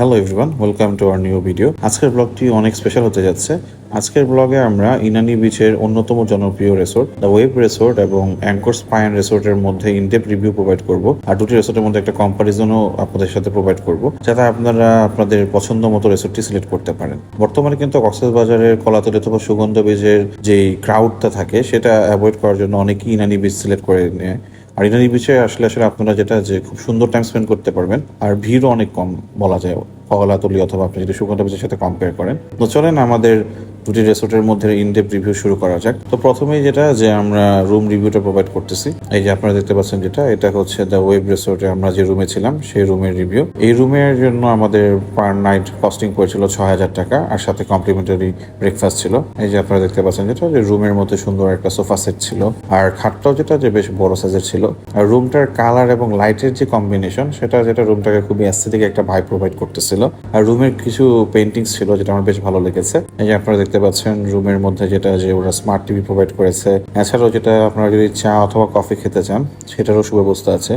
Hello everyone, welcome to our new video. আজকের ব্লগটি অনেক স্পেশাল হতে যাচ্ছে। আজকের ব্লগে আমরা ইনানি বিচের অন্যতম জনপ্রিয় রিসোর্ট দ্য ওয়েভ রিসোর্ট এবং অ্যাঙ্কর স্পাইন রিসোর্টের মধ্যে ইনডেপথ রিভিউ প্রোভাইড করব, আর দুটি রিসোর্টের মধ্যে একটা কম্পারিজনও আপনাদের সাথে প্রোভাইড করব, যাতে আপনারা আপনাদের পছন্দ মতো রিসোর্টটি সিলেক্ট করতে পারেন। বর্তমানে কিন্তু কক্সবাজারের কলাতলি অথবা সুগন্ধ বিচের যেই ক্রাউডটা থাকে সেটা অ্যাভয়েড করার জন্য অনেকেই ইনানি বিচ সিলেক্ট করে নেয়। আর ইনানি বিচে আসলে আপনারা যেটা যে খুব সুন্দর টাইম স্পেন্ড করতে পারবেন, আর ভিড়ও অনেক কম বলা যায় কলাতলি অথবা আপনি যদি সুগন্ধ বিচের সাথে কম্পেয়ার করেন। তো চলেন আমাদের দুটি রিসোর্টের মধ্যে ইনডেপথ রিভিউ শুরু করা যাক। তো প্রথমেই যেটা যে আমরা রুম রিভিউটা প্রোভাইড করতেছি। এই যে আপনারা দেখতে পাচ্ছেন এটা হচ্ছে দ্য ওয়েভ রিসোর্টে আমরা যে রুমে ছিলাম সেই রুমের রিভিউ। এই রুমের জন্য আমাদের পার নাইট কস্টিং পড়েছিল ৬,০০০ টাকা, আর সাথে কমপ্লিমেন্টারি ব্রেকফাস্ট ছিল। এই যে আপনারা দেখতে পাচ্ছেন যে রুমের মধ্যে সুন্দর একটা সোফা সেট ছিল, আর খাটটাও যে বেশ বড় সাইজের ছিল। আর রুমটার কালার এবং লাইটের যে কম্বিনেশন সেটা রুমটাকে খুবই অ্যাস্থেটিক একটা ভাইব প্রোভাইড করতেছিল। আর রুমের কিছু পেন্টিংস ছিল যেটা আমার বেশ ভালো লেগেছে। এই যে আপনারা দেখতে পাচ্ছেন রুমের মধ্যে যে ওরা স্মার্ট টিভি প্রোভাইড করেছে। এছাড়াও যেটা আপনারা যদি চা অথবা কফি খেতে চান সেটারও সুব্যবস্থা আছে,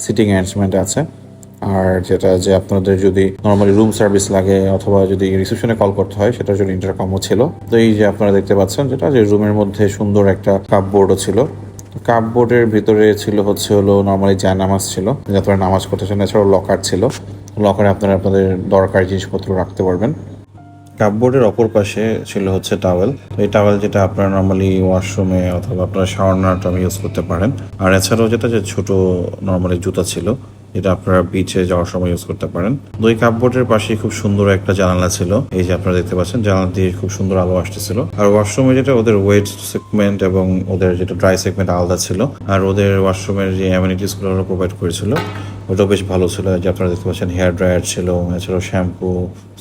সিটিং অ্যারেঞ্জমেন্ট আছে। আর যেটা যে আপনাদের যদি নর্মালি রুম সার্ভিস লাগে অথবা যদি রিসেপশনে কল করতে হয় সেটার জন্য ইন্টারকমও ছিল। তো এই যে আপনারা দেখতে পাচ্ছেন যে রুমের মধ্যে সুন্দর একটা কাপবোর্ডও ছিল। কাপবোর্ডের ভিতরে ছিল নর্মালি জায়নামাজ ছিল, যাতে আপনারা নামাজ করতে চান। এছাড়াও লকার ছিল, লকারে আপনারা আপনাদের দরকারি জিনিসপত্র রাখতে পারবেন। কাপবোর্ডের অপর পাশে ছিল টাওয়েল। এই টাওয়েল যেটা আপনারা নর্মালি ওয়াশরুমে অথবা আপনারা শাওয়ার নেওয়ার টাইমে ইউজ করতে পারেন। আর এছাড়াও যে ছোট নর্মালি জুতা ছিল, যেটা আপনারা বিচে যাওয়ার সময় ইউজ করতে পারেন। ওই কাপবোর্ডের পাশে খুব সুন্দর একটা জানালা ছিল। এই যে আপনারা দেখতে পাচ্ছেন জানালা দিয়ে খুব সুন্দর আলো আসতেছিল। আর ওয়াশরুমে যেটা ওদের ওয়েট সেগমেন্ট এবং ওদের যেটা ড্রাই সেগমেন্ট আলাদা ছিল। আর ওদের ওয়াশরুমের যে অ্যামিনিটিস গুলো প্রোভাইড করেছিল ওটাও বেশ ভালো ছিল। যে আপনারা দেখতে পাচ্ছেন হেয়ার ড্রায়ার ছিল, এছাড়াও শ্যাম্পু,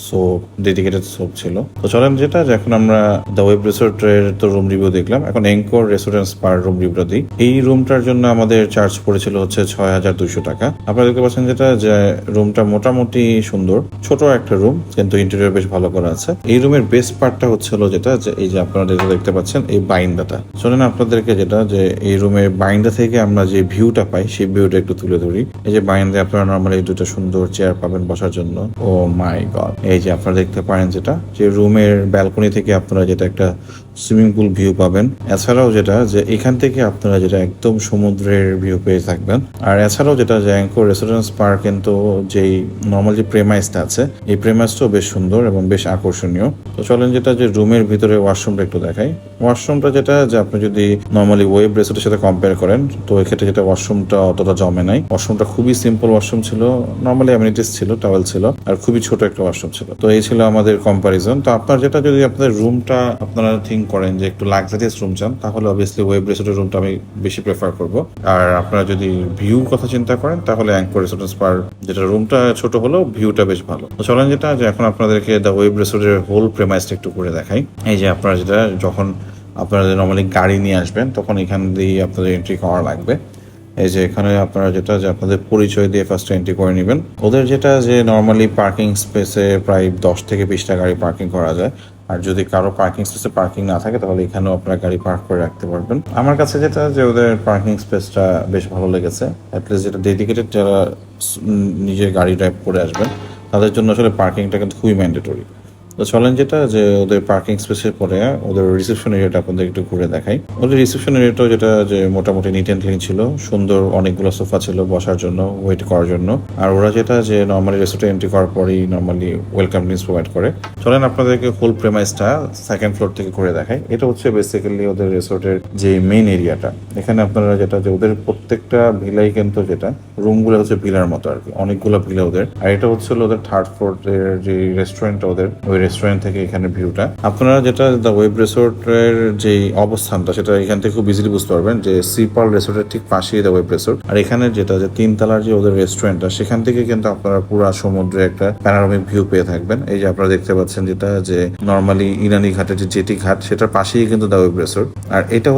সোপ, ডেডিকেটেড সোপ ছিল। তো চলেন যে এখন আমরা দ্য ওয়েব রিসোর্টের তো রুম রিভিউ দেখলাম, এখন অ্যাঙ্কর রেসিডেন্স পার রুম রিভিউটা দিই। এই রুমটার জন্য আমাদের চার্জ পড়েছিল ৬,২০০ টাকা। আপনারা দেখতে পাচ্ছেন যে রুমটা মোটামুটি সুন্দর, ছোট একটা রুম, কিন্তু ইন্টেরিয়র বেশ ভালো করা আছে। এই রুমের বেস্ট পার্টটা এই যে আপনারা দেখতে পাচ্ছেন এই বাইন্ডাটা। চলেন আপনাদেরকে যে এই রুমের বাইন্ডা থেকে আমরা যে ভিউটা পাই সেই ভিউটা একটু তুলে ধরি। এই যে বাইন্ডে আপনারা নর্মালি দুটো সুন্দর চেয়ার পাবেন বসার জন্য। ও মাই গড, এই যে আপনারা দেখতে পারেন যে রুমের ব্যালকনি থেকে আপনারা একটা সুইমিং পুল ভিউ পাবেন। এছাড়াও যে এখান থেকে আপনারা একদম সমুদ্রের ভিউ পেয়ে থাকবেন। আর এছাড়াও যে অ্যাঙ্কর রেসিডেন্স পার্ক কিন্তু যেই নর্মাল যে প্রেমাইসটা আছে এই প্রেমাইসটাও বেশ সুন্দর এবং বেশ আকর্ষণীয়। তো চলেন যে রুমের ভিতরে ওয়াশরুমটা একটু দেখাই। ওয়াশরুমটা যে আপনি যদি নর্মালি ওয়েব রিসোর্টের সাথে কম্পেয়ার করেন, তো এক্ষেত্রে ওয়াশরুমটা অতটা জমে নাই। ওয়াশরুমটা খুবই সিম্পল ওয়াশরুম ছিল, নর্মালি অ্যামিনিটিস ছিল, টাওয়েল ছিল, আর খুবই ছোট একটা ওয়াশরুম ছিল। তো এই ছিল আমাদের কম্পারিজন। তো আপনার যদি আপনাদের রুমটা আপনারা থিঙ্ক করেন যে একটু লাক্সারিয়াস রুম চান, তাহলে অবভিয়াসলি ওয়েব রিসোর্টের রুমটা আমি বেশি প্রেফার করব। আর আপনারা যদি ভিউ কথা চিন্তা করেন তাহলে অ্যাঙ্কর রিসোর্টেন্স পার যেটা রুমটা ছোট হলেও ভিউটা বেশ ভালো। তো চলেন যে এখন আপনাদেরকে দ্য ওয়েব রিসোর্টের হোল প্রেমাইসটা একটু করে দেখাই। এই যে আপনারা যখন আপনারা নর্মালি গাড়ি নিয়ে আসবেন তখন এখান দিয়ে আপনাদের এন্ট্রি করা লাগবে। এই যে এখানে আপনারা যে আপনাদের পরিচয় দিয়ে ফার্স্ট এন্ট্রি করে নেবেন। ওদের যে নর্মালি পার্কিং স্পেসে প্রায় 10 থেকে 20টা গাড়ি পার্কিং করা যায়। আর যদি কারো পার্কিং স্পেসে পার্কিং না থাকে তাহলে এখানেও আপনারা গাড়ি পার্ক করে রাখতে পারবেন। আমার কাছে যে ওদের পার্কিং স্পেসটা বেশ ভালো লেগেছে। অ্যাটলিস্ট ডেডিকেটেড যারা নিজের গাড়ি ড্রাইভ করে আসবেন তাদের জন্য আসলে পার্কিংটা কিন্তু খুবই ম্যান্ডেটরি। তো চলেন যে ওদের পার্কিং স্পেসের পরে ওদের রিসেপশন এরিয়াটা আপনাদের একটু ঘুরে দেখাই। ওদের রিসেপশন এরিয়াটাও যে মোটামুটি নিট অ্যান্ড ক্লিন ছিল, সুন্দর অনেকগুলো সোফা ছিল বসার জন্য, ওয়েট করার জন্য। আর ওরা যে নর্মালি রেস্টুরেন্টে এন্ট্রি করার পরেই নর্মালি ওয়েলকাম ড্রিঙ্কস প্রোভাইড করে। চলেন আপনাদেরকে হোল প্রেমাইসটা সেকেন্ড ফ্লোর থেকে ঘুরে দেখাই। এটা বেসিক্যালি ওদের রিসোর্টের যে মেইন এরিয়াটা। এখানে আপনারা যে ওদের প্রত্যেকটা ভিলাই কিন্তু রুমগুলো ভিলার মতো আর কি, অনেকগুলো ভিলা ওদের। আর এটা ওদের থার্ড ফ্লোরের যে রেস্টুরেন্ট ওদের, ওই রেস্টুরেন্ট থেকে এখানে ভিউটা। আপনারা দ্য ওয়েব রিসোর্টের যে অবস্থানটা সেটা এখান থেকে খুব ইজিলি বুঝতে পারবেন যে সি পার্ল রিসোর্টের ঠিক পাশেই দ্য ওয়েব রিসোর্ট। আর এখানে যে 3 তলার যে ওদের রেস্টুরেন্টটা সেখান থেকে কিন্তু আপনারা পুরো সমুদ্রে একটা প্যানোরামিক ভিউ পেয়ে থাকবেন। এই যে আপনারা দেখতে পাচ্ছেন যে নর্মালি ইনানি ঘাটের যে জেটি ঘাট সেটার পাশেই কিন্তু দ্য ওয়েব রিসোর্ট। আর এটা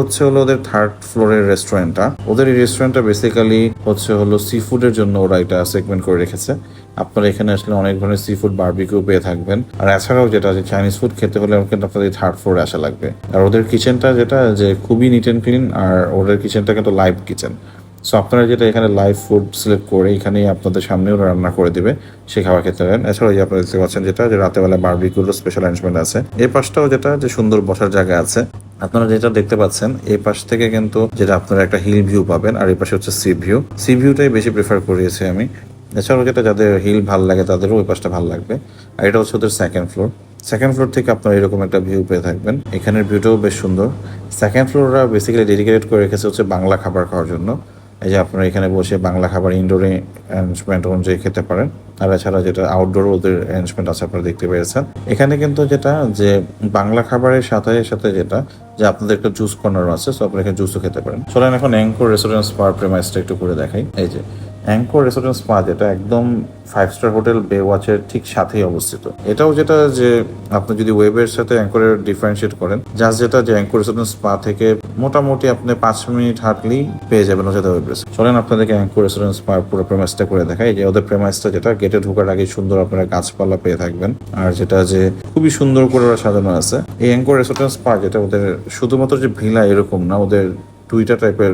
ওদের থার্ড ফ্লোরের রেস্টুরেন্টটা। ওদের এই রেস্টুরেন্টটা বেসিক্যালি সি ফুডের জন্য ওরা এটা সেগমেন্ট করে রেখেছে। আপনারা এখানে আসলে অনেক ধরনের সি ফুড বারবিকিউ পেয়ে থাকবেন। আর এছাড়াও চাইনিজ ফুড খেতে হলে কিন্তু আপনাদের থার্ড ফ্লোরে আসা লাগবে। আর ওদের কিচেনটা যে খুবই নিট অ্যান্ড ক্লিন, আর ওদের কিচেনটা কিন্তু লাইভ কিচেন। সো আপনারা যেটা এখানে লাইভ ফুড সিলেক্ট করে এখানেই আপনাদের সামনেও রান্না করে দিবে, সেই খাবার খেতে পারেন। এছাড়াও যে আপনারা দেখতে পাচ্ছেন যেটা যে রাতেবেলা বারবিকিউর স্পেশাল অ্যারেঞ্জমেন্ট আছে। এই পাশটাও যেটা যে সুন্দর বসার জায়গা আছে। আপনারা যেটা দেখতে পাচ্ছেন এই পাশ থেকে কিন্তু যেটা আপনারা একটা হিল ভিউ পাবেন, আর এই পাশে হচ্ছে সি ভিউ। সি ভিউটাই বেশি প্রেফার করিয়েছি আমি। এছাড়াও যেটা যাদের হিল ভালো লাগে তাদেরও ওই পাশটা ভালো লাগবে। আর এটা হচ্ছে ওদের সেকেন্ড ফ্লোর। সেকেন্ড ফ্লোর থেকে আপনারা এরকম একটা ভিউ পেয়ে থাকবেন। এখানের ভিউটাও বেশ সুন্দর। সেকেন্ড ফ্লোররা বেসিক্যালি ডেডিকেটেড করে রেখেছে হচ্ছে বাংলা খাবার খাওয়ার জন্য। এই যে আপনারা এখানে বসে বাংলা খাবার ইনডোরে অ্যারেঞ্জমেন্ট অনুযায়ী খেতে পারেন। আর এছাড়া যেটা আউটডোর ওদের অ্যারেঞ্জমেন্ট আছে আপনারা দেখতে পেয়েছেন। এখানে কিন্তু যেটা যে বাংলা খাবারের সাথে সাথে যেটা যে আপনাদের একটা জুস কর্নার আছে, সো আপনারা এখানে জুসও খেতে পারেন। চলেন এখন অ্যাঙ্কর রেস্টুরেন্ট স্পা প্রেমাইসটা একটু করে দেখাই। এই যে অ্যাঙ্কর রেস্টুরেন্ট স্পা যেটা একদম 5 স্টার হোটেল বে ওয়াচের ঠিক সাথেই অবস্থিত। এটাও যেটা যে আপনি যদি ওয়েবের সাথে অ্যাঙ্করের ডিফারেন্সিয়েট করেন, জাস্ট যেটা যে অ্যাঙ্কর রেস্টুরেন্ট স্পা থেকে মোটামুটি আপনি 5 মিনিট হাঁটলেই পেয়ে যাবেন যেটা ওয়েব রেস্টুরেন্ট। চলেন আপনাদেরকে অ্যাঙ্কর রেস্টুরেন্ট স্পা পুরো প্রেমাইসটা করে দেখাই। যে ওদের প্রেমাইসটা যেটা গেটে ঢোকার আগে সুন্দর আপনারা গাছপালা পেয়ে থাকবেন, আর যেটা যে খুবই সুন্দর করে ওরা সাজানো আছে। এই অ্যাঙ্কর রেস্টুরেন্ট স্পা যেটা ওদের শুধুমাত্র যে ভিলা এরকম না, ওদের 2টা টাইপের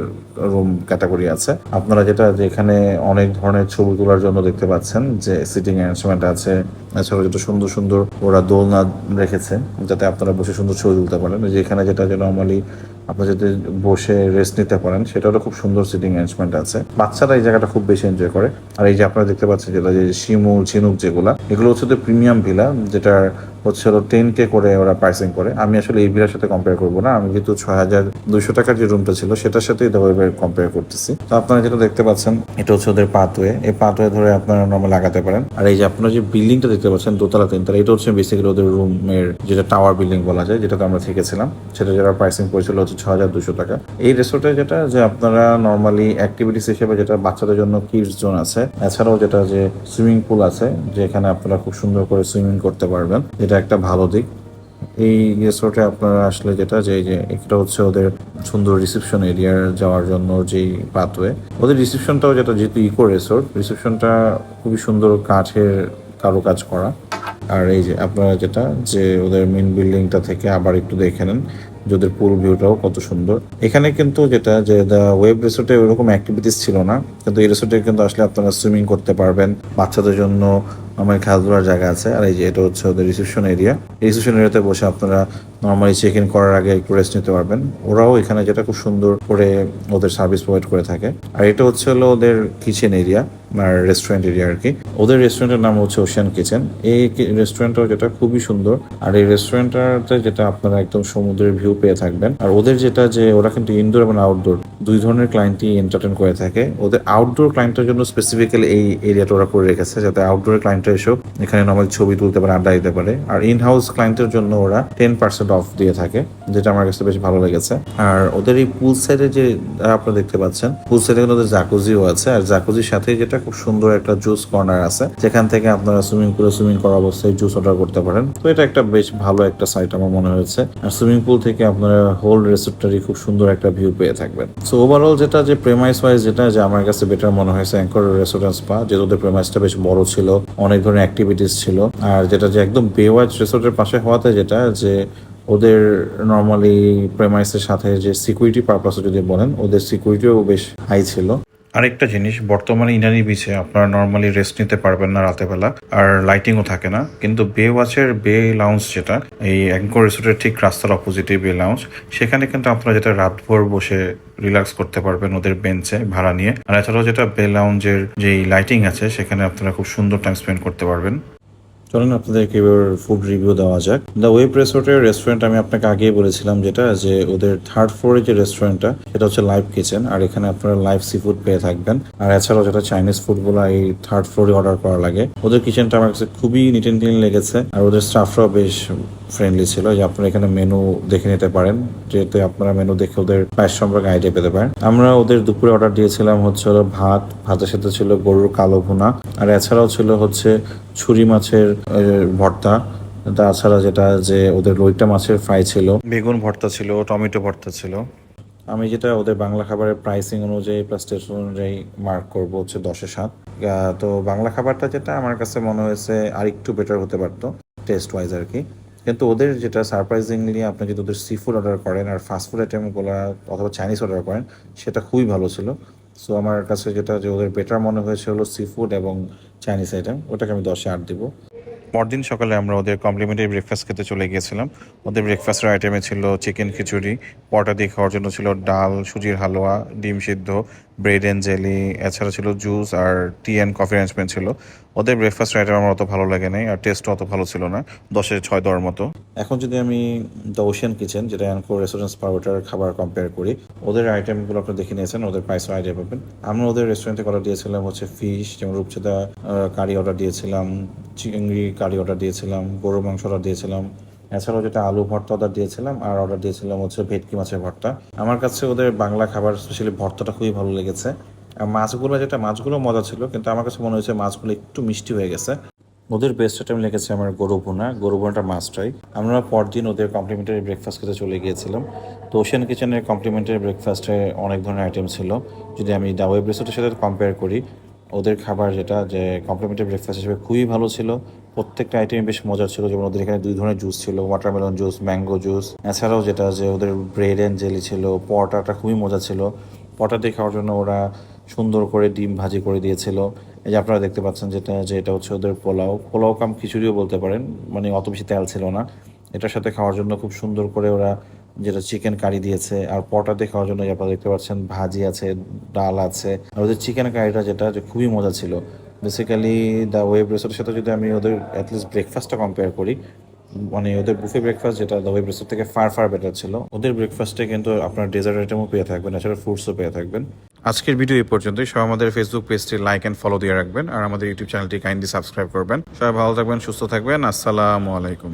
রুম ক্যাটাগরি আছে। আপনারা যেটা যে এখানে অনেক ধরনের ছবি তোলার জন্য দেখতে পাচ্ছেন যে সিটিং অ্যারেঞ্জমেন্ট আছে। এছাড়াও যেটা সুন্দর সুন্দর ওরা দোলনা রেখেছে যাতে আপনারা বসে সুন্দর ছবি তুলতে পারেন। যেখানে যেটা যে নর্মালি আপনারা যদি বসে রেস্ট নিতে পারেন সেটারও খুব সুন্দর সিটিং অ্যারেঞ্জমেন্ট আছে। বাচ্চারা এই জায়গাটা খুব বেশি এনজয় করে। আর এই যে আপনারা দেখতে পাচ্ছেন যেটা যে শিমুল ঝিনুক যেগুলা, এগুলো হচ্ছে প্রিমিয়াম ভিলা, যেটার হচ্ছে হলো 10K করে ওরা প্রাইসিং করে। আমি আসলে এই ভিলার সাথে কম্পেয়ার করবো না, আমি যেহেতু 6200 টাকার যে রুমটা ছিল সেটার সাথেই ওয়েবের কম্পেয়ার করতেছি। তো আপনারা যেটা দেখতে পাচ্ছেন এটা হচ্ছে ওদের পাথওয়ে। এই পাথওয়ে ধরে আপনারা নর্মাল লাগাতে পারেন। আর এই যে আপনারা যে বিল্ডিংটা দেখতে পাচ্ছেন দোতলা 3তলা, এটা হচ্ছে বেসিক্যালি ওদের রুমের যেটা টাওয়ার বিল্ডিং বলা যায়, যেটাতে আমরা থেকেছিলাম। সেটা যারা প্রাইসিং পড়েছিল হচ্ছে 6200 টাকা। এই রিসোর্টে যেটা যে আপনারা নর্মালি অ্যাক্টিভিটিস হিসেবে যেটা বাচ্চাদের জন্য কিডস জোন আছে, এছাড়াও যেটা যে সুইমিং পুল আছে, যেখানে আপনারা খুব সুন্দর করে সুইমিং করতে পারবেন, এটা একটা ভালো দিক। এই রিসোর্টে আপনারা আসলে যেটা যে এটা হচ্ছে ওদের সুন্দর রিসেপশন এরিয়ার যাওয়ার জন্য যেই পাথওয়ে। ওদের রিসেপশনটাও যেটা যেহেতু ইকো রিসোর্ট, রিসেপশনটা খুবই সুন্দর কাঠের কারুকাজ করা। আর এই যে আপনারা যেটা যে ওদের মেন বিল্ডিংটা থেকে আবার একটু দেখে নেন যে ওদের পুল ভিউটাও কত সুন্দর। এখানে কিন্তু যেটা যে দ্য ওয়েব রিসোর্টে ওরকম অ্যাক্টিভিটিস ছিল না, কিন্তু এই রিসোর্টে কিন্তু আসলে আপনারা সুইমিং করতে পারবেন, বাচ্চাদের জন্য আমার খেলাধুলার জায়গা আছে। আর এই যে এটা হচ্ছে ওদের রিসেপশন এরিয়া। রিসেপশন এরিয়াতে বসে আপনারা নর্মালি চেক ইন করার আগে একটু রেস্ট নিতে পারবেন। ওরাও এখানে যেটা খুব সুন্দর করে ওদের সার্ভিস প্রোভাইড করে থাকে। আর এটা হচ্ছে হলো ওদের কিচেন এরিয়া আর রেস্টুরেন্ট এরিয়া আর কি। ওদের রেস্টুরেন্টের নাম হচ্ছে ওশিয়ান কিচেন। এই রেস্টুরেন্টটাও যেটা খুবই সুন্দর। আর এই রেস্টুরেন্টটাতে যেটা আপনারা একদম সমুদ্রের ভিউ পেয়ে থাকবেন। আর ওদের যেটা যে ওরা কিন্তু ইনডোর এবং আউটডোর দুই ধরনের ক্লায়েন্টই এন্টারটেন করে থাকে। ওদের আউটডোর ক্লায়েন্টের জন্য স্পেসিফিক্যালি এই এরিয়াটা ওরা করে রেখেছে, যাতে আউটডোর ক্লায়েন্টরা এসব এখানে নর্মাল ছবি তুলতে পারে, আড্ডা দিতে পারে। আর ইন হাউস ক্লায়েন্টের জন্য ওরা 10% অফ দিয়ে থাকে, যেটা আমার কাছে বেশ ভালো লেগেছে। আর ওদের এই পুল সাইডে যে আপনারা দেখতে পাচ্ছেন, পুল সাইডে কিন্তু ওদের জাকুজিও আছে। আর জাকুজির সাথে যেটা খুব সুন্দর একটা জুস কর্নার আছে, যেখান থেকে আপনারা সুইমিং পুলে সুইমিং করা অবস্থায় জুস অর্ডার করতে পারেন। তো এটা একটা বেশ ভালো একটা সাইট আমার মনে হয়েছে। আর সুইমিং পুল থেকে আপনারা হোল রিসোর্টটারই খুব সুন্দর একটা ভিউ পেয়ে থাকবেন। সো ওভারঅল যেটা যে প্রেমাইস ওয়াইজ যেটা যে আমার কাছে বেটার মনে হয়েছে অ্যাঙ্কর রেস্টুরেন্ট স্পা, যেহেতু ওদের প্রেমাইসটা বেশ বড় ছিল, অনেক ধরনের অ্যাক্টিভিটিস ছিল। আর যেটা যে একদম বে ওয়াচ রিসোর্টের পাশে হওয়াতে যেটা যে ওদের নর্মালি প্রেমাইসের সাথে যে সিকিউরিটি পারপাসে যদি বলেন, ওদের সিকিউরিটিও বেশ হাই ছিল। আরেকটা জিনিস, বর্তমানে ইনানি বিচে আপনারা নর্মালি রেস্ট নিতে পারবেন না রাতের বেলা, আর লাইটিংও থাকে না। কিন্তু বে ওয়াচের বে লাউঞ্জ যেটা এই অ্যাঙ্কর রিসোর্টের ঠিক রাস্তার অপোজিটে বে লাউঞ্জ, সেখানে কিন্তু আপনারা যেটা রাতভর বসে রিল্যাক্স করতে পারবেন ওদের বেঞ্চে ভাড়া নিয়ে। আর এছাড়াও যেটা বে লাউঞ্জের যে লাইটিং আছে সেখানে আপনারা খুব সুন্দর টাইম স্পেন্ড করতে পারবেন। চলেন আপনাদেরকে এবার ফুড রিভিউ দেওয়া যাক। দ্য ওয়েব রিসোর্টের রেস্টুরেন্ট আমি আপনাকে আগেই বলেছিলাম যেটা যে ওদের 3rd ফ্লোরে যে রেস্টুরেন্টটা সেটা হচ্ছে লাইভ কিচেন। আর এখানে আপনারা লাইভ সি ফুড পেয়ে থাকবেন। আর এছাড়াও যেটা চাইনিজ ফুডগুলো এই 3rd ফ্লোরে অর্ডার করা লাগে। ওদের কিচেনটা আমার কাছে খুবই নিট অ্যান্ড ক্লিন লেগেছে। আর ওদের স্টাফরাও বেশ ফ্রেন্ডলি ছিল, যে আপনারা এখানে মেনু দেখে নিতে পারেন, যেহেতু আপনারা মেনু দেখে ওদের প্রাইস সম্পর্কে আইডিয়া পেতে পারেন। আমরা ওদের দুপুরে অর্ডার দিয়েছিলাম হচ্ছে হলো ভাতের সাথে ছিল গরুর কালো ভুনা, আর এছাড়াও ছিল হচ্ছে ছুরি মাছের ভর্তা। তাছাড়া যেটা যে ওদের লইটা মাছের ফ্রাই ছিল, বেগুন ভর্তা ছিল, টমেটো ভর্তা ছিল। আমি যেটা ওদের বাংলা খাবারের প্রাইসিং অনুযায়ী প্লাস টেস্ট অনুযায়ী মার্ক করবো হচ্ছে 10-এ 7। তো বাংলা খাবারটা যেটা আমার কাছে মনে হয়েছে আর একটু বেটার হতে পারতো টেস্ট ওয়াইজ আর কি। কিন্তু ওদের যেটা সারপ্রাইজিংলি আপনি যদি ওদের সি ফুড অর্ডার করেন আর ফাস্ট ফুড আইটেমগুলো অথবা চাইনিজ অর্ডার করেন, সেটা খুবই ভালো ছিল। সো আমার কাছে যেটা যে ওদের বেটার মনে হয়েছে হলো সি ফুড এবং চাইনিজ আইটেম, ওটাকে আমি 10-এ 8 দিব। পরদিন সকালে আমরা ওদের কমপ্লিমেন্টারি ব্রেকফাস্ট খেতে চলে গিয়েছিলাম। ওদের ব্রেকফাস্টের আইটেমে ছিল চিকেন খিচুড়ি, পরোটা দিয়ে খাওয়ার জন্য ছিল ডাল, সুজির হালুয়া, ডিম সিদ্ধ, ব্রেড অ্যান্ড জেলি, এছাড়া ছিল জুস আর টি অ্যান্ড কফি অ্যারেঞ্জমেন্ট ছিল। ওদের ব্রেকফাস্টের আইটেম আমার অত ভালো লাগে নাই আর টেস্টও অত ভালো ছিল না, 10-এ 6 দেওয়ার মতো। এখন যদি আমি দ্য ওশিয়ান কিচেন, যেটা অ্যানকোর রেস্টুরেন্ট পাউডার খাবার কম্পেয়ার করি, ওদের আইটেমগুলো আপনারা দেখে নিয়েছেন, ওদের প্রাইসও আইডিয়া পাবেন। আমরা ওদের রেস্টুরেন্টে অর্ডার দিয়েছিলাম হচ্ছে ফিশ, যেমন রূপচাঁদা কারি অর্ডার দিয়েছিলাম, চিংড়ি কারি অর্ডার দিয়েছিলাম, গরুর মাংস অর্ডার দিয়েছিলাম, এছাড়াও যেটা আলু ভর্তা অর্ডার দিয়েছিলাম, আর অর্ডার দিয়েছিলাম হচ্ছে ভেটকি মাছের ভর্তা। আমার কাছে ওদের বাংলা খাবার স্পেশালি ভর্তাটা খুবই ভালো লেগেছে। আর মাছগুলো মজা ছিল, কিন্তু আমার কাছে মনে হয়েছে মাছগুলো একটু মিষ্টি হয়ে গেছে। ওদের বেস্ট আইটেম লেগেছে আমার গরু ভুনাটা মাস্টটাই। আমরা পরদিন ওদের কমপ্লিমেন্টারি ব্রেকফাস্ট খেতে চলে গিয়েছিলাম। তো ওশিয়ান কিচেনের কমপ্লিমেন্টারি ব্রেকফাস্টে অনেক ধরনের আইটেম ছিল। যদি আমি দ্য ওয়েব রেস্টুরেন্টের সাথে কম্পেয়ার করি, ওদের খাবার যেটা যে কমপ্লিমেন্টারি ব্রেকফাস্ট হিসেবে খুবই ভালো ছিল। প্রত্যেকটা আইটেম বেশ মজার ছিল, যেমন ওদের এখানে 2 ধরনের জুস ছিল, ওয়াটারমেলন জুস, ম্যাঙ্গো জুস। এছাড়াও যেটা যে ওদের ব্রেড অ্যান্ড জেলি ছিল, পরোটাটা খুবই মজা ছিল। পরোটা দিয়ে খাওয়ার জন্য ওরা সুন্দর করে ডিম ভাজি করে দিয়েছিল। এই যে আপনারা দেখতে পাচ্ছেন এটা হচ্ছে ওদের পোলাও কাম খিচুড়িও বলতে পারেন, মানে অত বেশি তেল ছিল না। এটার সাথে খাওয়ার জন্য খুব সুন্দর করে ওরা যেটা চিকেন কারি দিয়েছে, আর পরোটা দিয়ে খাওয়ার জন্য আপনারা দেখতে পাচ্ছেন ভাজি আছে, ডাল আছে। আর ওদের চিকেন কারিটা যেটা যে খুবই মজা ছিল। বেসিক্যালি দ্য ওয়েব রেস্টোরেন্টের সাথে যদি আমি ওদের অ্যাটলিস্ট ব্রেকফাস্টটা কম্পেয়ার করি, মানে ওদের বুফে ব্রেকফাস্ট যেটা দ্য ওয়েব রেস্টোরেন্ট থেকে ফার বেটার ছিল। ওদের ব্রেকফাস্টে কিন্তু আপনার ডেজার্ট আইটেমও পেয়ে থাকবেন, এছাড়া ফ্রুটসও পেয়ে থাকবেন। আজকের ভিডিও এই পর্যন্তই। সবাই আমাদের ফেসবুক পেজটি লাইক অ্যান্ড ফলো দিয়ে রাখবেন, আর আমাদের ইউটিউব চ্যানেলটি কাইন্ডলি সাবস্ক্রাইব করবেন। সবাই ভালো থাকবেন, সুস্থ থাকবেন। আসসালামু আলাইকুম।